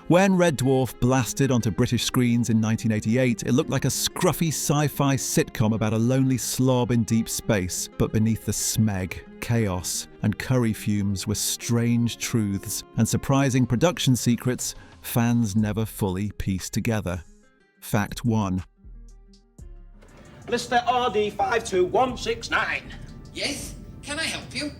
When Red Dwarf blasted onto British screens in 1988, it looked like a scruffy sci-fi sitcom about a lonely slob in deep space, but beneath the smeg, chaos, and curry fumes were strange truths and surprising production secrets fans never fully pieced together. Fact 1. Lister RD 52169. Yes? Can I help you?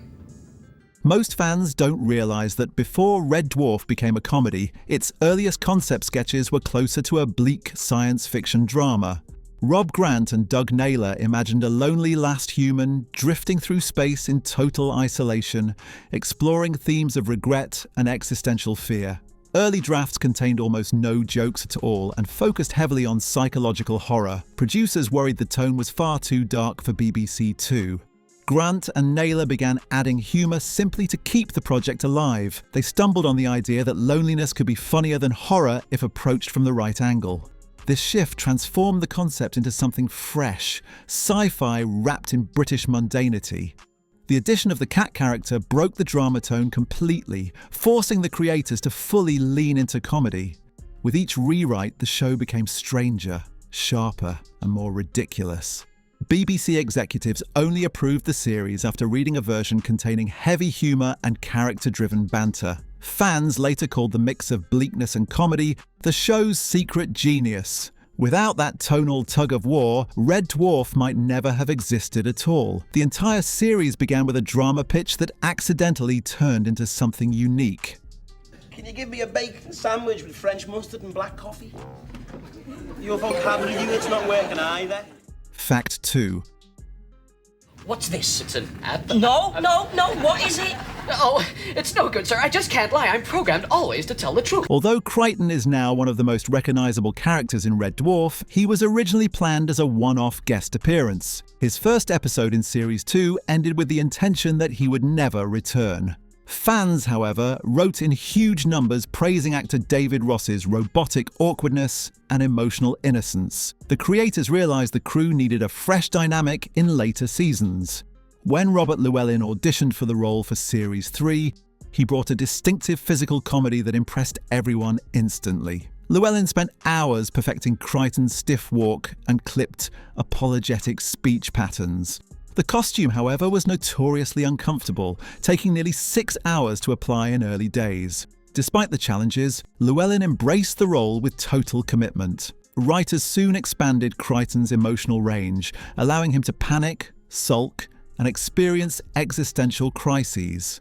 Most fans don't realise that before Red Dwarf became a comedy, its earliest concept sketches were closer to a bleak science fiction drama. Rob Grant and Doug Naylor imagined a lonely last human drifting through space in total isolation, exploring themes of regret and existential fear. Early drafts contained almost no jokes at all and focused heavily on psychological horror. Producers worried the tone was far too dark for BBC Two. Grant and Naylor began adding humour simply to keep the project alive. They stumbled on the idea that loneliness could be funnier than horror if approached from the right angle. This shift transformed the concept into something fresh, sci-fi wrapped in British mundanity. The addition of the cat character broke the drama tone completely, forcing the creators to fully lean into comedy. With each rewrite, the show became stranger, sharper, and more ridiculous. BBC executives only approved the series after reading a version containing heavy humour and character-driven banter. Fans later called the mix of bleakness and comedy the show's secret genius. Without that tonal tug-of-war, Red Dwarf might never have existed at all. The entire series began with a drama pitch that accidentally turned into something unique. Can you give me a bacon sandwich with French mustard and black coffee? Your vocabulary unit's not working either. Fact 2. What's this? It's an ad? No, what is it? Oh, it's no good, sir. I just can't lie. I'm programmed always to tell the truth. Although Kryten is now one of the most recognisable characters in Red Dwarf, he was originally planned as a one-off guest appearance. His first episode in Series 2 ended with the intention that he would never return. Fans, however, wrote in huge numbers praising actor David Ross's robotic awkwardness and emotional innocence. The creators realised the crew needed a fresh dynamic in later seasons. When Robert Llewellyn auditioned for the role for Series 3, he brought a distinctive physical comedy that impressed everyone instantly. Llewellyn spent hours perfecting Kryten's stiff walk and clipped, apologetic speech patterns. The costume, however, was notoriously uncomfortable, taking nearly 6 hours to apply in early days. Despite the challenges, Llewellyn embraced the role with total commitment. Writers soon expanded Kryten's emotional range, allowing him to panic, sulk, and experience existential crises.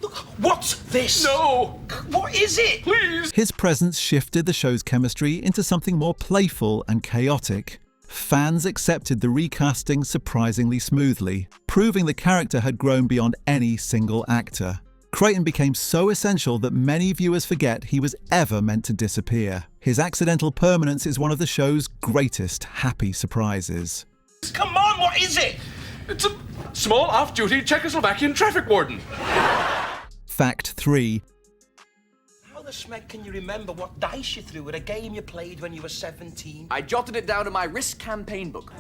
Look, what's this? No! What is it? Please! His presence shifted the show's chemistry into something more playful and chaotic. Fans accepted the recasting surprisingly smoothly, proving the character had grown beyond any single actor. Kryten became so essential that many viewers forget he was ever meant to disappear. His accidental permanence is one of the show's greatest happy surprises. Come on, what is it? It's a small off-duty Czechoslovakian traffic warden. Fact 3. How the smeg can you remember what dice you threw at a game you played when you were 17? I jotted it down in my risk campaign book.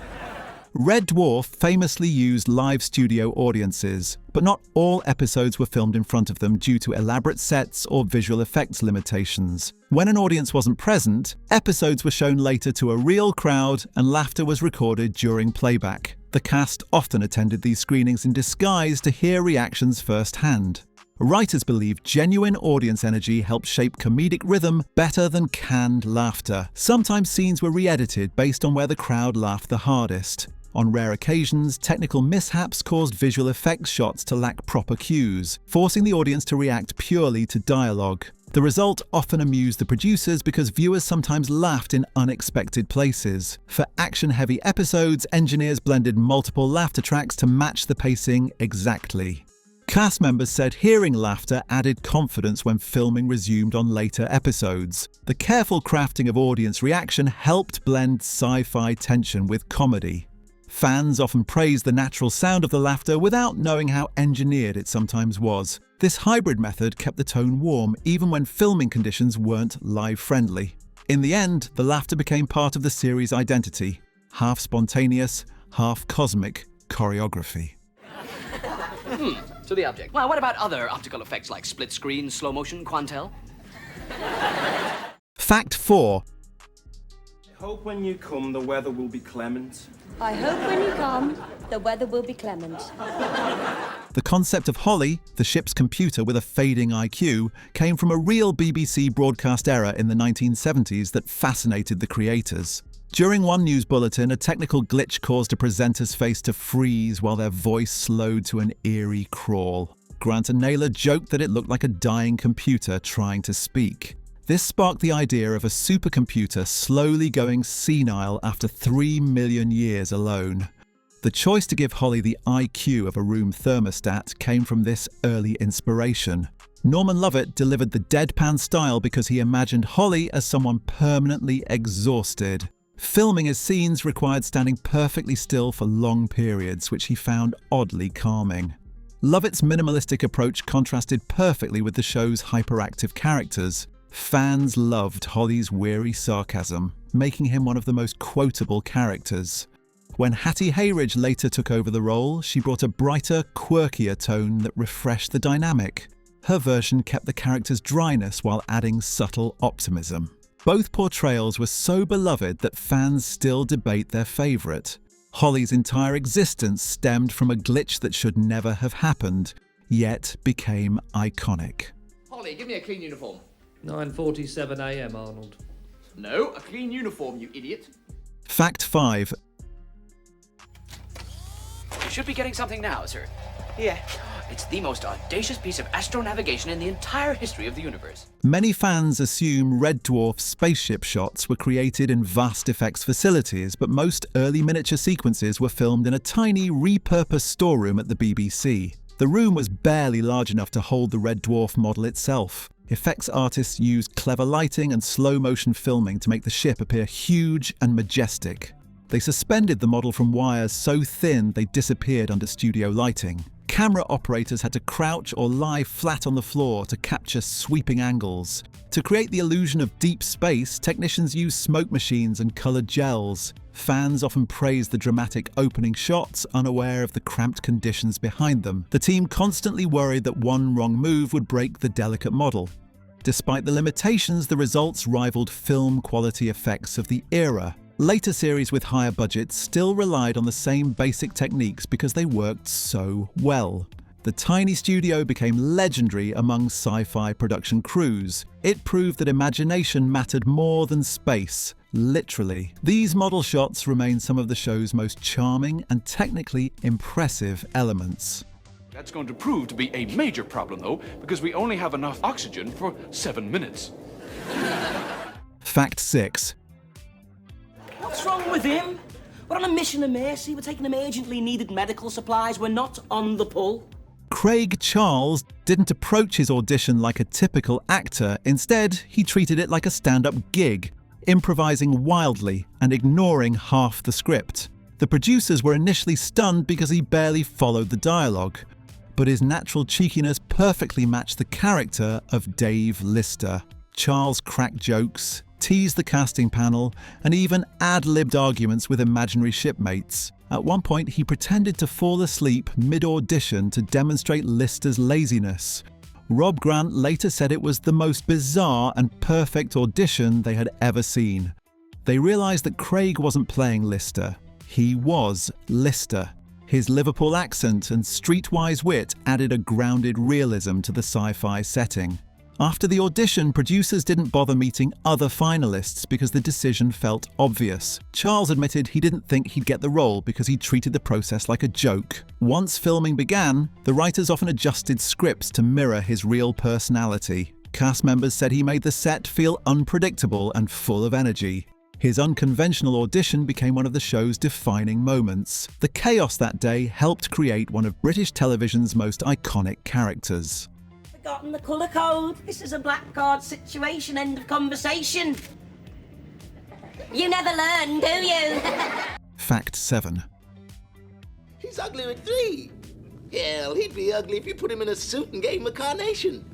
Red Dwarf famously used live studio audiences, but not all episodes were filmed in front of them due to elaborate sets or visual effects limitations. When an audience wasn't present, episodes were shown later to a real crowd and laughter was recorded during playback. The cast often attended these screenings in disguise to hear reactions firsthand. Writers believe genuine audience energy helped shape comedic rhythm better than canned laughter. Sometimes scenes were re-edited based on where the crowd laughed the hardest. On rare occasions, technical mishaps caused visual effects shots to lack proper cues, forcing the audience to react purely to dialogue. The result often amused the producers because viewers sometimes laughed in unexpected places. For action-heavy episodes, engineers blended multiple laughter tracks to match the pacing exactly. Cast members said hearing laughter added confidence when filming resumed on later episodes. The careful crafting of audience reaction helped blend sci-fi tension with comedy. Fans often praised the natural sound of the laughter without knowing how engineered it sometimes was. This hybrid method kept the tone warm even when filming conditions weren't live-friendly. In the end, the laughter became part of the series' identity, half spontaneous, half cosmic choreography. To the object. Well, what about other optical effects like split screen, slow motion, Quantel? Fact 4. Hope when you come the weather will be clement. I hope when you come, the weather will be clement. The concept of Holly, the ship's computer with a fading IQ, came from a real BBC broadcast error in the 1970s that fascinated the creators. During one news bulletin, a technical glitch caused a presenter's face to freeze while their voice slowed to an eerie crawl. Grant and Naylor joked that it looked like a dying computer trying to speak. This sparked the idea of a supercomputer slowly going senile after 3 million years alone. The choice to give Holly the IQ of a room thermostat came from this early inspiration. Norman Lovett delivered the deadpan style because he imagined Holly as someone permanently exhausted. Filming his scenes required standing perfectly still for long periods, which he found oddly calming. Lovett's minimalistic approach contrasted perfectly with the show's hyperactive characters. Fans loved Holly's weary sarcasm, making him one of the most quotable characters. When Hattie Hayridge later took over the role, she brought a brighter, quirkier tone that refreshed the dynamic. Her version kept the character's dryness while adding subtle optimism. Both portrayals were so beloved that fans still debate their favourite. Holly's entire existence stemmed from a glitch that should never have happened, yet became iconic. Holly, give me a clean uniform. 9:47 a.m, Arnold. No, a clean uniform, you idiot. Fact 5. You should be getting something now, sir. Yeah. It's the most audacious piece of astronavigation in the entire history of the universe. Many fans assume Red Dwarf spaceship shots were created in vast effects facilities, but most early miniature sequences were filmed in a tiny, repurposed storeroom at the BBC. The room was barely large enough to hold the Red Dwarf model itself. Effects artists used clever lighting and slow-motion filming to make the ship appear huge and majestic. They suspended the model from wires so thin they disappeared under studio lighting. Camera operators had to crouch or lie flat on the floor to capture sweeping angles. To create the illusion of deep space, technicians used smoke machines and coloured gels. Fans often praised the dramatic opening shots, unaware of the cramped conditions behind them. The team constantly worried that one wrong move would break the delicate model. Despite the limitations, the results rivaled film quality effects of the era. Later series with higher budgets still relied on the same basic techniques because they worked so well. The tiny studio became legendary among sci-fi production crews. It proved that imagination mattered more than space, literally. These model shots remain some of the show's most charming and technically impressive elements. That's going to prove to be a major problem, though, because we only have enough oxygen for 7 minutes. Fact 6. What's wrong with him? We're on a mission of mercy. We're taking him urgently needed medical supplies. We're not on the pull. Craig Charles didn't approach his audition like a typical actor. Instead, he treated it like a stand-up gig, improvising wildly and ignoring half the script. The producers were initially stunned because he barely followed the dialogue, but his natural cheekiness perfectly matched the character of Dave Lister. Charles cracked jokes, teased the casting panel, and even ad-libbed arguments with imaginary shipmates. At one point, he pretended to fall asleep mid-audition to demonstrate Lister's laziness. Rob Grant later said it was the most bizarre and perfect audition they had ever seen. They realised that Craig wasn't playing Lister. He was Lister. His Liverpool accent and streetwise wit added a grounded realism to the sci-fi setting. After the audition, producers didn't bother meeting other finalists because the decision felt obvious. Charles admitted he didn't think he'd get the role because he treated the process like a joke. Once filming began, the writers often adjusted scripts to mirror his real personality. Cast members said he made the set feel unpredictable and full of energy. His unconventional audition became one of the show's defining moments. The chaos that day helped create one of British television's most iconic characters. Forgotten the colour code. This is a black card situation. End of conversation. You never learn, do you? Fact 7. He's ugly with 3. Hell, he'd be ugly if you put him in a suit and gave him a carnation.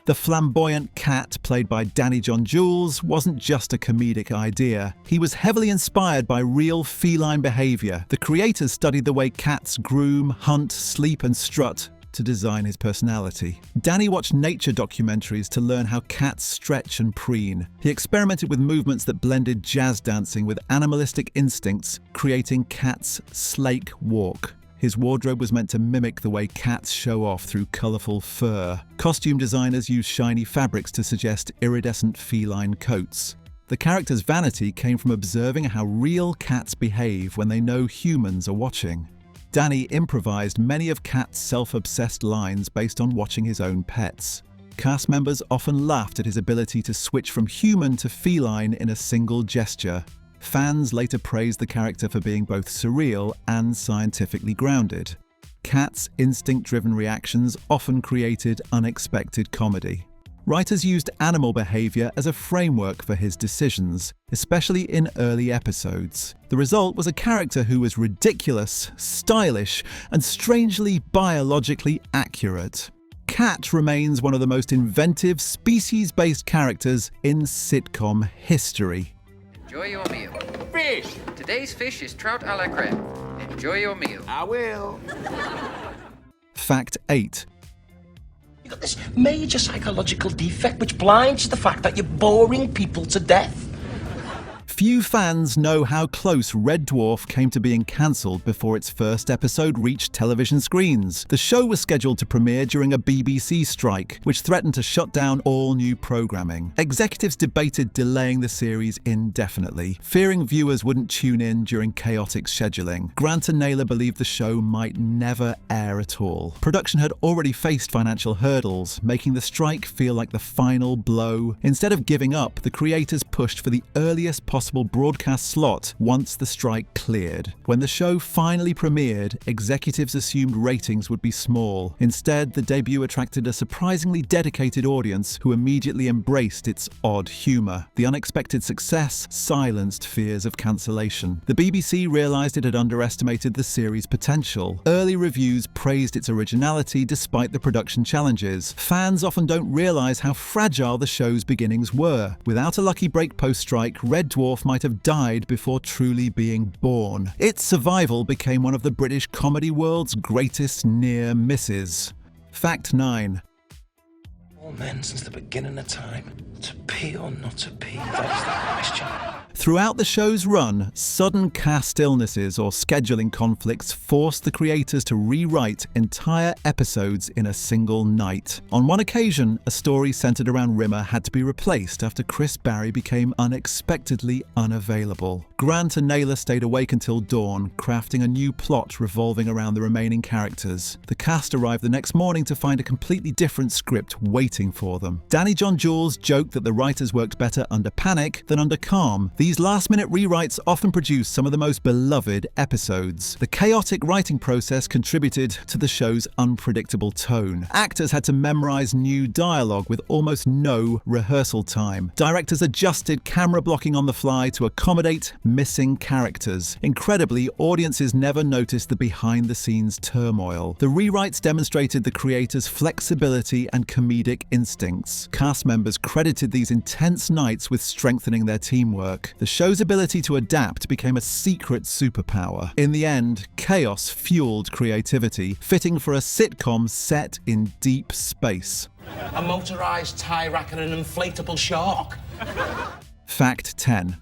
The flamboyant cat, played by Danny John Jules, wasn't just a comedic idea. He was heavily inspired by real feline behaviour. The creators studied the way cats groom, hunt, sleep and strut. to design his personality. Danny watched nature documentaries to learn how cats stretch and preen. He experimented with movements that blended jazz dancing with animalistic instincts, creating Cat's slake walk. His wardrobe was meant to mimic the way cats show off through colourful fur. Costume designers used shiny fabrics to suggest iridescent feline coats. The character's vanity came from observing how real cats behave when they know humans are watching. Danny improvised many of Cat's self-obsessed lines based on watching his own pets. Cast members often laughed at his ability to switch from human to feline in a single gesture. Fans later praised the character for being both surreal and scientifically grounded. Cat's instinct-driven reactions often created unexpected comedy. Writers used animal behavior as a framework for his decisions, especially in early episodes. The result was a character who was ridiculous, stylish, and strangely biologically accurate. Cat remains one of the most inventive species-based characters in sitcom history. Enjoy your meal. Fish! Today's fish is trout a la creme. Enjoy your meal. I will. Fact 8. You've got this major psychological defect which blinds you to the fact that you're boring people to death. Few fans know how close Red Dwarf came to being cancelled before its first episode reached television screens. The show was scheduled to premiere during a BBC strike, which threatened to shut down all new programming. Executives debated delaying the series indefinitely, fearing viewers wouldn't tune in during chaotic scheduling. Grant and Naylor believed the show might never air at all. Production had already faced financial hurdles, making the strike feel like the final blow. Instead of giving up, the creators pushed for the earliest possible broadcast slot once the strike cleared. When the show finally premiered, executives assumed ratings would be small. Instead, the debut attracted a surprisingly dedicated audience who immediately embraced its odd humour. The unexpected success silenced fears of cancellation. The BBC realised it had underestimated the series' potential. Early reviews praised its originality despite the production challenges. Fans often don't realise how fragile the show's beginnings were. Without a lucky break post-strike, Red Dwarf might have died before truly being born. Its survival became one of the British comedy world's greatest near misses. Fact 9. All men since the beginning of time. To pee or not to pee, that is the question. Throughout the show's run, sudden cast illnesses or scheduling conflicts forced the creators to rewrite entire episodes in a single night. On one occasion, a story centered around Rimmer had to be replaced after Chris Barry became unexpectedly unavailable. Grant and Naylor stayed awake until dawn, crafting a new plot revolving around the remaining characters. The cast arrived the next morning to find a completely different script waiting for them. Danny John Jules joked that the writers worked better under panic than under calm. These last-minute rewrites often produce some of the most beloved episodes. The chaotic writing process contributed to the show's unpredictable tone. Actors had to memorize new dialogue with almost no rehearsal time. Directors adjusted camera blocking on the fly to accommodate missing characters. Incredibly, audiences never noticed the behind-the-scenes turmoil. The rewrites demonstrated the creators' flexibility and comedic instincts. Cast members credited these intense nights with strengthening their teamwork. The show's ability to adapt became a secret superpower. In the end, chaos fueled creativity, fitting for a sitcom set in deep space. A motorised tie rack and an inflatable shark. Fact 10.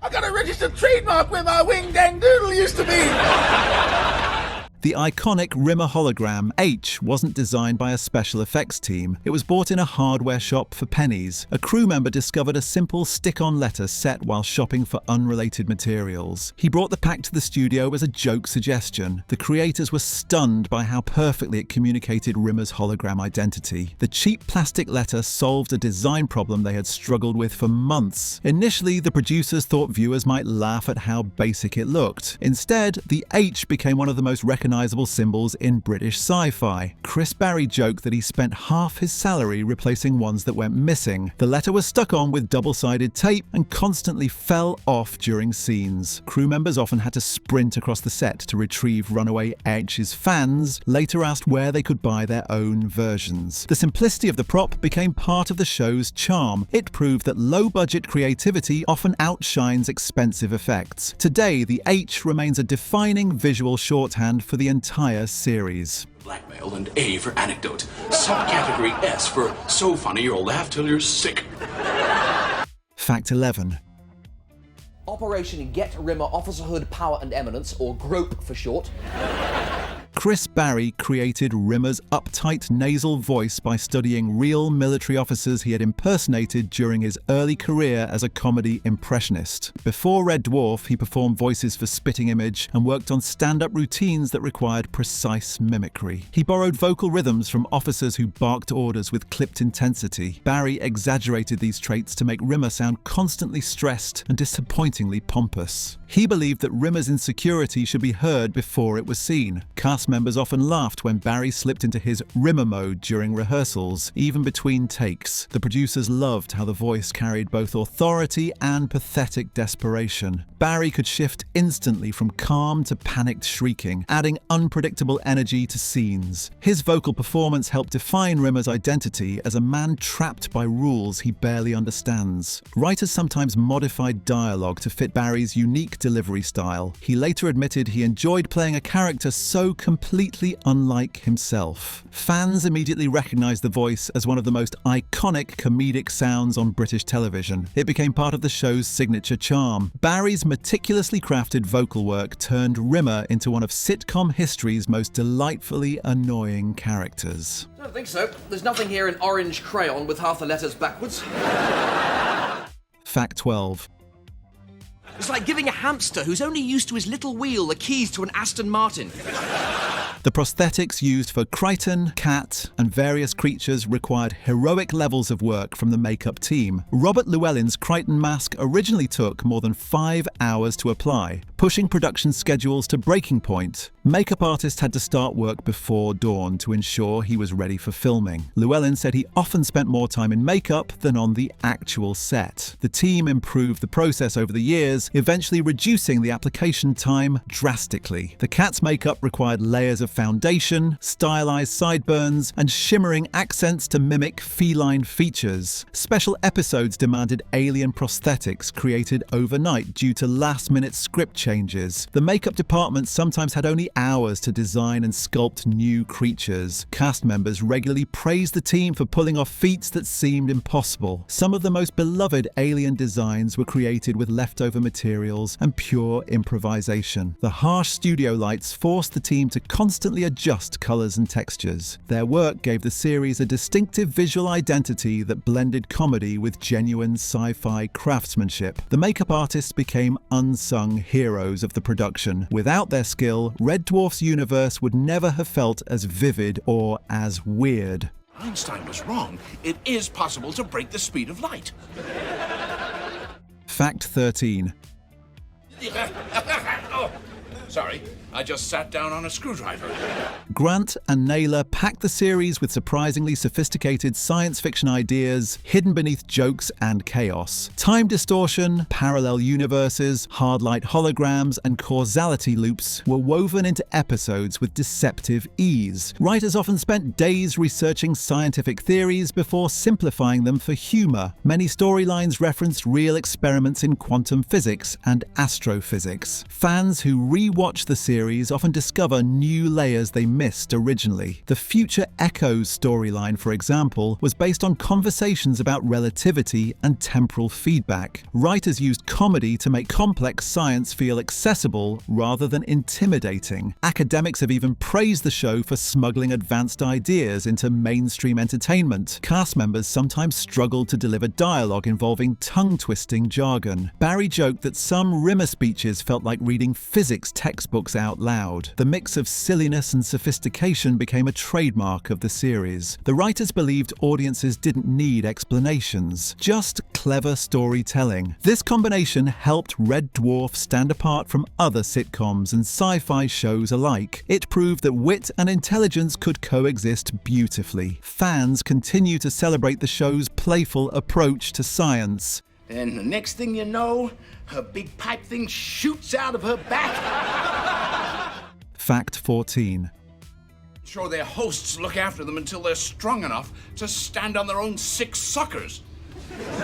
I got a registered trademark where my wing dang doodle used to be. The iconic Rimmer hologram, H, wasn't designed by a special effects team. It was bought in a hardware shop for pennies. A crew member discovered a simple stick-on letter set while shopping for unrelated materials. He brought the pack to the studio as a joke suggestion. The creators were stunned by how perfectly it communicated Rimmer's hologram identity. The cheap plastic letter solved a design problem they had struggled with for months. Initially, the producers thought viewers might laugh at how basic it looked. Instead, the H became one of the most recognizable symbols in British sci-fi. Chris Barry joked that he spent half his salary replacing ones that went missing. The letter was stuck on with double-sided tape and constantly fell off during scenes. Crew members often had to sprint across the set to retrieve runaway H's fans, later asked where they could buy their own versions. The simplicity of the prop became part of the show's charm. It proved that low-budget creativity often outshines expensive effects. Today, the H remains a defining visual shorthand for the the entire series. Blackmail and A for anecdote. Subcategory S for so funny you'll laugh till you're sick. Fact 11. Operation Get Rimmer Officerhood Power and Eminence, or GROPE for short. Chris Barry created Rimmer's uptight nasal voice by studying real military officers he had impersonated during his early career as a comedy impressionist. Before Red Dwarf, he performed voices for Spitting Image and worked on stand-up routines that required precise mimicry. He borrowed vocal rhythms from officers who barked orders with clipped intensity. Barry exaggerated these traits to make Rimmer sound constantly stressed and disappointingly pompous. He believed that Rimmer's insecurity should be heard before it was seen. Cast members often laughed when Barry slipped into his Rimmer mode during rehearsals, even between takes. The producers loved how the voice carried both authority and pathetic desperation. Barry could shift instantly from calm to panicked shrieking, adding unpredictable energy to scenes. His vocal performance helped define Rimmer's identity as a man trapped by rules he barely understands. Writers sometimes modified dialogue to fit Barry's unique delivery style. He later admitted he enjoyed playing a character so completely unlike himself. Fans immediately recognized the voice as one of the most iconic comedic sounds on British television. It became part of the show's signature charm. Barry's meticulously crafted vocal work turned Rimmer into one of sitcom history's most delightfully annoying characters. I don't think so. There's nothing here in orange crayon with half the letters backwards. Fact 12. It's like giving a hamster who's only used to his little wheel the keys to an Aston Martin. The prosthetics used for Kryten, Cat, and various creatures required heroic levels of work from the makeup team. Robert Llewellyn's Kryten mask originally took more than 5 hours to apply, pushing production schedules to breaking point. Makeup artists had to start work before dawn to ensure he was ready for filming. Llewellyn said he often spent more time in makeup than on the actual set. The team improved the process over the years, eventually reducing the application time drastically. The cat's makeup required layers of foundation, stylized sideburns, and shimmering accents to mimic feline features. Special episodes demanded alien prosthetics created overnight due to last-minute script changes. The makeup department sometimes had only hours to design and sculpt new creatures. Cast members regularly praised the team for pulling off feats that seemed impossible. Some of the most beloved alien designs were created with leftover materials and pure improvisation. The harsh studio lights forced the team to constantly adjust colors and textures. Their work gave the series a distinctive visual identity that blended comedy with genuine sci-fi craftsmanship. The makeup artists became unsung heroes of the production. Without their skill, Red Dwarf's universe would never have felt as vivid or as weird. Einstein was wrong. It is possible to break the speed of light. Fact 13. Oh, sorry, I just sat down on a screwdriver. Grant and Naylor packed the series with surprisingly sophisticated science fiction ideas hidden beneath jokes and chaos. Time distortion, parallel universes, hard-light holograms, and causality loops were woven into episodes with deceptive ease. Writers often spent days researching scientific theories before simplifying them for humor. Many storylines referenced real experiments in quantum physics and astrophysics. Fans who re-watch the series often discover new layers they missed originally. The Future Echoes storyline, for example, was based on conversations about relativity and temporal feedback. Writers used comedy to make complex science feel accessible rather than intimidating. Academics have even praised the show for smuggling advanced ideas into mainstream entertainment. Cast members sometimes struggled to deliver dialogue involving tongue-twisting jargon. Barry joked that some Rimmer speeches felt like reading physics textbooks out loud. The mix of silliness and sophistication became a trademark of the series. The writers believed audiences didn't need explanations, just clever storytelling. This combination helped Red Dwarf stand apart from other sitcoms and sci-fi shows alike. It proved that wit and intelligence could coexist beautifully. Fans continue to celebrate the show's playful approach to science. And the next thing you know, her big pipe thing shoots out of her back. Fact 14. Sure, their hosts look after them until they're strong enough to stand on their own 6 suckers.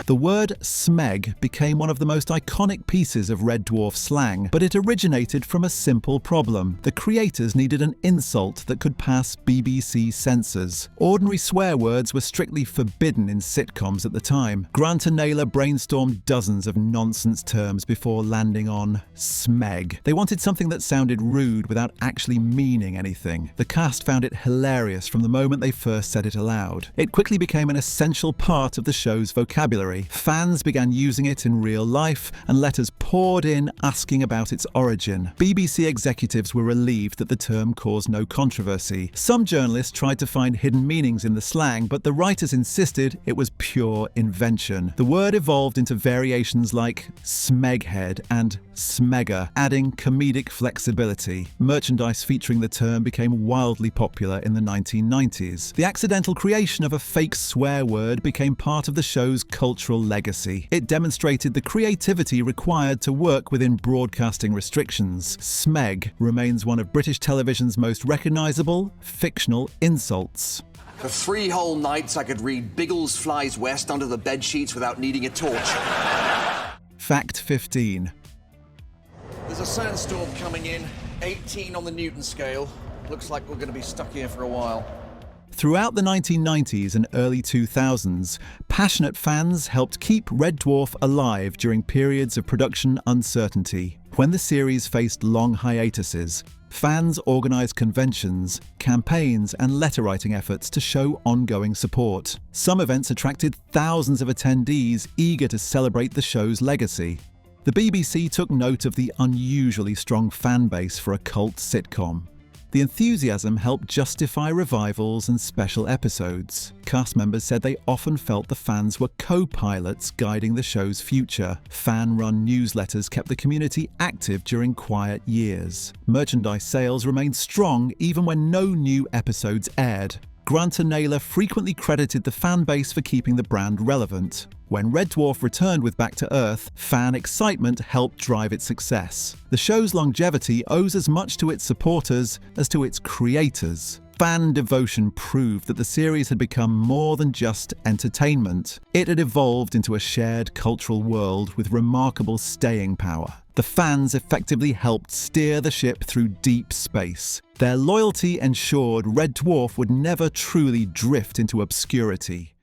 The word smeg became one of the most iconic pieces of Red Dwarf slang, but it originated from a simple problem. The creators needed an insult that could pass BBC censors. Ordinary swear words were strictly forbidden in sitcoms at the time. Grant and Naylor brainstormed dozens of nonsense terms before landing on smeg. They wanted something that sounded rude without actually meaning anything. The cast found it hilarious from the moment they first said it aloud. It quickly became an essential part of the show's vocabulary. Fans began using it in real life, and letters poured in asking about its origin. BBC executives were relieved that the term caused no controversy. Some journalists tried to find hidden meanings in the slang, but the writers insisted it was pure invention. The word evolved into variations like smeghead and smegger, adding comedic flexibility. Merchandise featuring the term became wildly popular in the 1990s. The accidental creation of a fake swear word became part of the show's cultural legacy. It demonstrated the creativity required to work within broadcasting restrictions. Smeg remains one of British television's most recognisable fictional insults. For 3 whole nights, I could read Biggles Flies West under the bedsheets without needing a torch. Fact 15. There's a sandstorm coming in, 18 on the Newton scale. Looks like we're going to be stuck here for a while. Throughout the 1990s and early 2000s, passionate fans helped keep Red Dwarf alive during periods of production uncertainty. When the series faced long hiatuses, fans organised conventions, campaigns and letter-writing efforts to show ongoing support. Some events attracted thousands of attendees eager to celebrate the show's legacy. The BBC took note of the unusually strong fan base for a cult sitcom. The enthusiasm helped justify revivals and special episodes. Cast members said they often felt the fans were co-pilots guiding the show's future. Fan-run newsletters kept the community active during quiet years. Merchandise sales remained strong even when no new episodes aired. Grant and Naylor frequently credited the fan base for keeping the brand relevant. When Red Dwarf returned with Back to Earth, fan excitement helped drive its success. The show's longevity owes as much to its supporters as to its creators. Fan devotion proved that the series had become more than just entertainment. It had evolved into a shared cultural world with remarkable staying power. The fans effectively helped steer the ship through deep space. Their loyalty ensured Red Dwarf would never truly drift into obscurity.